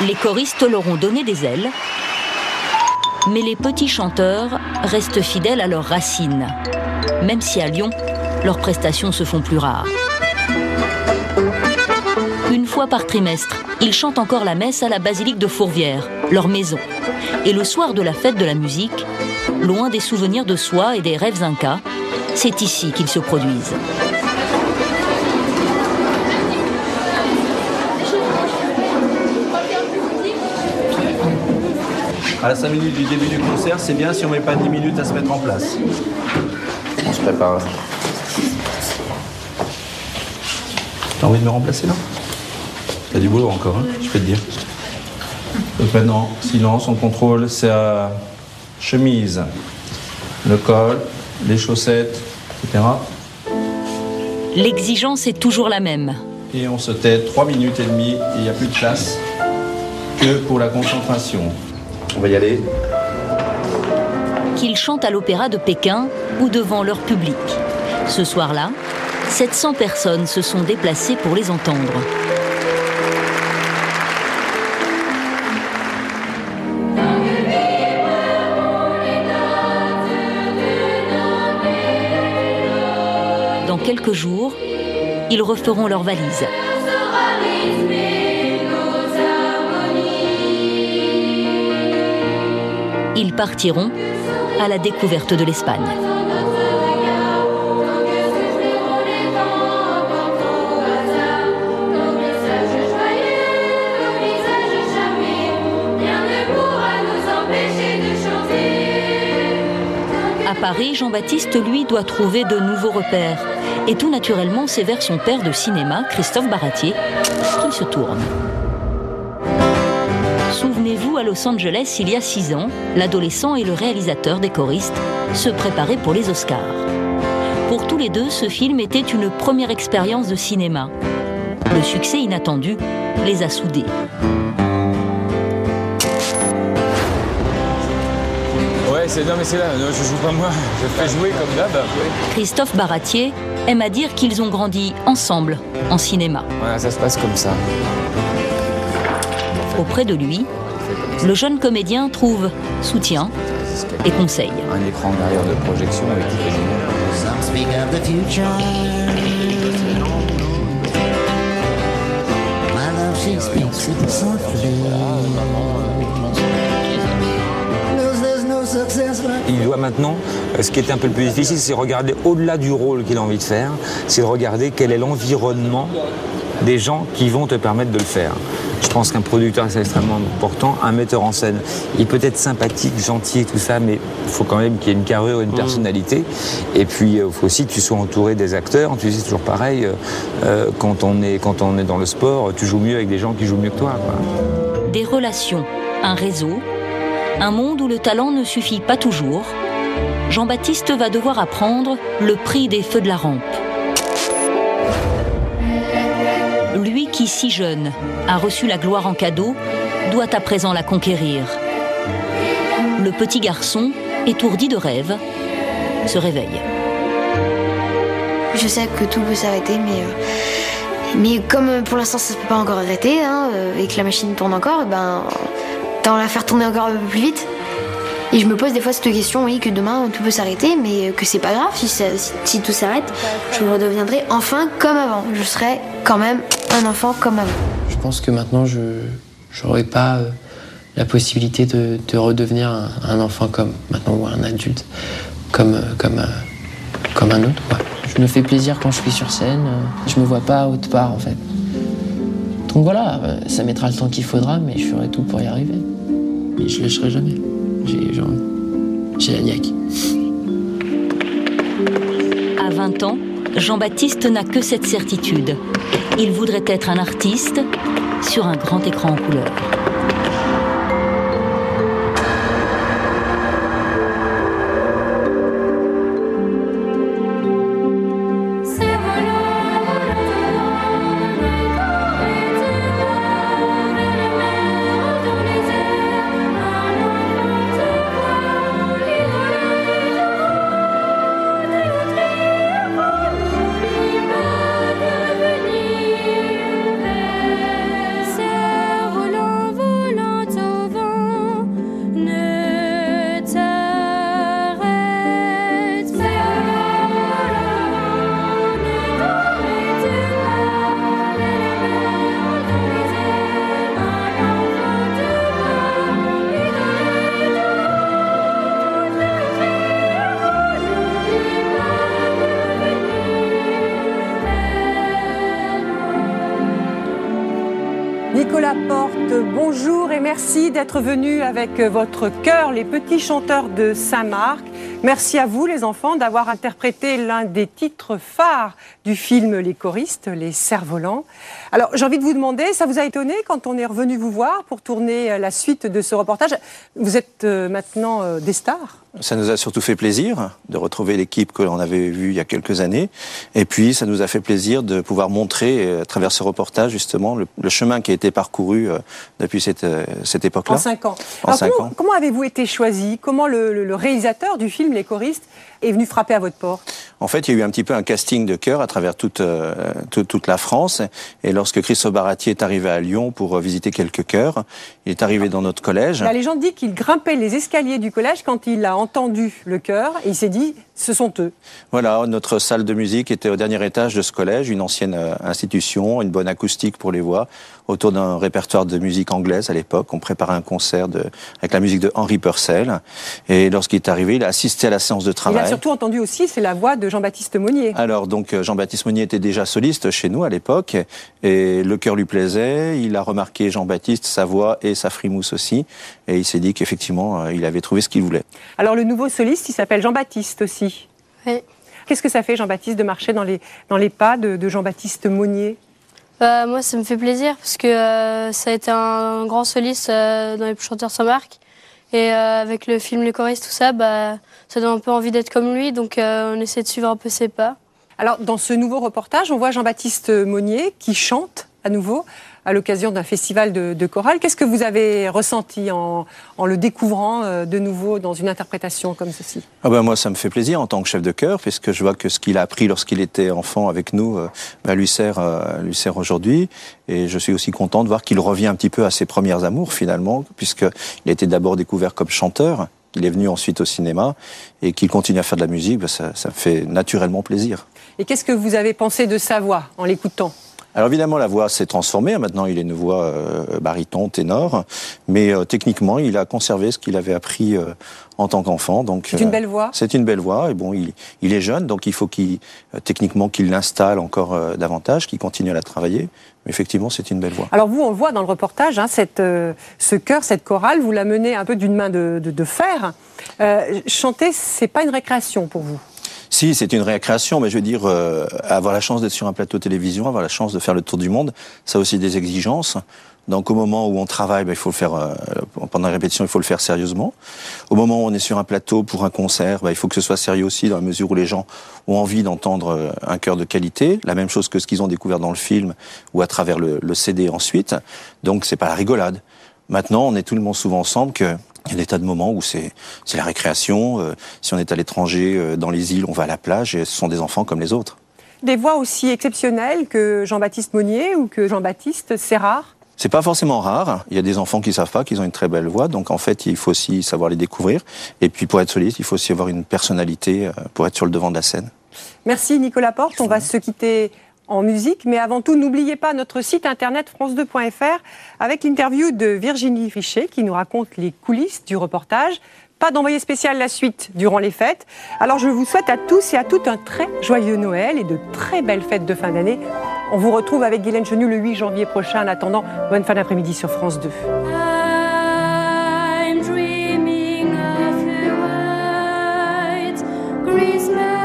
Les choristes leur ont donné des ailes, mais les petits chanteurs restent fidèles à leurs racines, même si à Lyon, leurs prestations se font plus rares. Une fois par trimestre, ils chantent encore la messe à la basilique de Fourvière, leur maison. Et le soir de la fête de la musique, loin des souvenirs de soi et des rêves incas, c'est ici qu'ils se produisent. À la 5 minutes du début du concert, c'est bien si on met pas 10 minutes à se mettre en place. On se prépare. T'as envie de me remplacer là? T'as du boulot encore, hein, je peux te dire. Donc maintenant, silence, on contrôle sa chemise, le col, les chaussettes, etc. L'exigence est toujours la même. Et on se tait 3 minutes et demie et il n'y a plus de place que pour la concentration. On va y aller. Qu'ils chantent à l'Opéra de Pékin ou devant leur public. Ce soir-là, 700 personnes se sont déplacées pour les entendre. Dans quelques jours, ils referont leurs valises. Ils partiront à la découverte de l'Espagne. À Paris, Jean-Baptiste, lui, doit trouver de nouveaux repères. Et tout naturellement, c'est vers son père de cinéma, Christophe Baratier, qu'il se tourne. Souvenez-vous, à Los Angeles, il y a 6 ans, l'adolescent et le réalisateur des choristes se préparaient pour les Oscars. Pour tous les deux, ce film était une première expérience de cinéma. Le succès inattendu les a soudés. Ouais, non mais c'est là, non, je joue pas moi, je fais jouer comme d'hab. Christophe Baratier aime à dire qu'ils ont grandi ensemble en cinéma. Voilà, ça se passe comme ça. Auprès de lui, le jeune comédien trouve soutien et conseil. Un écran derrière de projection avec tout les Il doit maintenant, ce qui est un peu le plus difficile, c'est regarder au-delà du rôle qu'il a envie de faire, c'est de regarder quel est l'environnement des gens qui vont te permettre de le faire. Je pense qu'un producteur, c'est extrêmement important. Un metteur en scène, il peut être sympathique, gentil et tout ça, mais il faut quand même qu'il y ait une carrure, une personnalité. Et puis, il faut aussi que tu sois entouré des acteurs. Tu sais, c'est toujours pareil. Quand on est dans le sport, tu joues mieux avec des gens qui jouent mieux que toi, quoi. Des relations, un réseau, un monde où le talent ne suffit pas toujours. Jean-Baptiste va devoir apprendre le prix des feux de la rampe. Lui qui, si jeune, a reçu la gloire en cadeau, doit à présent la conquérir. Le petit garçon, étourdi de rêve, se réveille. Je sais que tout peut s'arrêter, mais comme pour l'instant ça ne peut pas encore arrêter, et que la machine tourne encore, tant la faire tourner encore un peu plus vite. Et je me pose des fois cette question, oui, que demain tout peut s'arrêter, mais que c'est pas grave, si tout s'arrête, je redeviendrai enfin comme avant. Je serai quand même un enfant comme avant. Je pense que maintenant, je n'aurai pas la possibilité de redevenir un enfant comme maintenant, ou un adulte, comme un autre, quoi. Je me fais plaisir quand je suis sur scène, je me vois pas autre part, en fait. Donc voilà, ça mettra le temps qu'il faudra, mais je ferai tout pour y arriver. Mais je lâcherai jamais. J'ai la niaque. À 20 ans, Jean-Baptiste n'a que cette certitude. Il voudrait être un artiste sur un grand écran en couleur. Nicolas Porte, bonjour et merci d'être venu avec votre chœur, les petits chanteurs de Saint-Marc. Merci à vous les enfants d'avoir interprété l'un des titres phares du film Les choristes, les cerfs-volants. Alors j'ai envie de vous demander, ça vous a étonné quand on est revenu vous voir pour tourner la suite de ce reportage? Vous êtes maintenant des stars. Ça nous a surtout fait plaisir de retrouver l'équipe que l'on avait vue il y a quelques années. Et puis, ça nous a fait plaisir de pouvoir montrer, à travers ce reportage, justement, le chemin qui a été parcouru depuis cette époque-là. En 5 ans. Alors, comment avez-vous été choisi? Comment le réalisateur du film Les choristes est venu frapper à votre porte? En fait, il y a eu un petit peu un casting de chœur à travers toute la France. Et lorsque Christophe Baratier est arrivé à Lyon pour visiter quelques chœurs, il est arrivé dans notre collège. La légende dit qu'il grimpait les escaliers du collège quand il a entendu le chœur et il s'est dit « ce sont eux ». Voilà, notre salle de musique était au dernier étage de ce collège, une ancienne institution, une bonne acoustique pour les voix, autour d'un répertoire de musique anglaise à l'époque. On préparait un concert avec la musique de Henry Purcell. Et lorsqu'il est arrivé, il a assisté à la séance de travail. Il a surtout entendu aussi, c'est la voix de Jean-Baptiste Monnier. Alors, donc, Jean-Baptiste Monnier était déjà soliste chez nous à l'époque, et le chœur lui plaisait. Il a remarqué Jean-Baptiste, sa voix et sa frimousse aussi, et il s'est dit qu'effectivement, il avait trouvé ce qu'il voulait. Alors, le nouveau soliste, il s'appelle Jean-Baptiste aussi. Oui. Qu'est-ce que ça fait, Jean-Baptiste, de marcher dans les pas de Jean-Baptiste Monnier? Moi, ça me fait plaisir, parce que ça a été un grand soliste dans les chanteurs Saint-Marc. Et avec le film Les choristes, tout ça, ça donne un peu envie d'être comme lui, donc on essaie de suivre un peu ses pas. Alors, dans ce nouveau reportage, on voit Jean-Baptiste Monnier qui chante à nouveau à l'occasion d'un festival de chorale. Qu'est-ce que vous avez ressenti en le découvrant de nouveau dans une interprétation comme ceci? Moi, ça me fait plaisir en tant que chef de chœur, puisque je vois que ce qu'il a appris lorsqu'il était enfant avec nous lui sert aujourd'hui. Et je suis aussi content de voir qu'il revient un petit peu à ses premières amours, finalement, puisqu'il a été d'abord découvert comme chanteur, qu'il est venu ensuite au cinéma, et qu'il continue à faire de la musique. Ça me fait naturellement plaisir. Et qu'est-ce que vous avez pensé de sa voix en l'écoutant? Alors évidemment, la voix s'est transformée. Maintenant, il est une voix baryton, ténor. Mais techniquement, il a conservé ce qu'il avait appris en tant qu'enfant. C'est une belle voix. C'est une belle voix. Et bon, il est jeune, donc il faut techniquement qu'il l'installe encore davantage, qu'il continue à la travailler. Mais effectivement, c'est une belle voix. Alors vous, on le voit dans le reportage, ce chœur, cette chorale, vous la menez un peu d'une main de fer. Chanter, c'est pas une récréation pour vous? Si, c'est une récréation, mais je veux dire, avoir la chance d'être sur un plateau télévision, avoir la chance de faire le tour du monde, ça a aussi des exigences. Donc au moment où on travaille, il faut le faire, pendant la répétition, il faut le faire sérieusement. Au moment où on est sur un plateau pour un concert, il faut que ce soit sérieux aussi, dans la mesure où les gens ont envie d'entendre un chœur de qualité, la même chose que ce qu'ils ont découvert dans le film ou à travers le CD ensuite. Donc c'est pas la rigolade. Maintenant, on est tout le monde souvent ensemble il y a des tas de moments où c'est la récréation. Si on est à l'étranger, dans les îles, on va à la plage et ce sont des enfants comme les autres. Des voix aussi exceptionnelles que Jean-Baptiste Monnier ou que Jean-Baptiste, c'est rare? C'est pas forcément rare. Il y a des enfants qui savent pas qu'ils ont une très belle voix. Donc en fait, il faut aussi savoir les découvrir. Et puis pour être soliste, il faut aussi avoir une personnalité pour être sur le devant de la scène. Merci Nicolas Porte. On va se quitter en musique, mais avant tout, n'oubliez pas notre site internet france2.fr avec l'interview de Virginie Fichet qui nous raconte les coulisses du reportage. Pas d'envoyé spécial, la suite durant les fêtes. Alors je vous souhaite à tous et à toutes un très joyeux Noël et de très belles fêtes de fin d'année. On vous retrouve avec Guylaine Chenu le 8 janvier prochain. En attendant, bonne fin d'après-midi sur France 2. I'm dreaming of a white Christmas.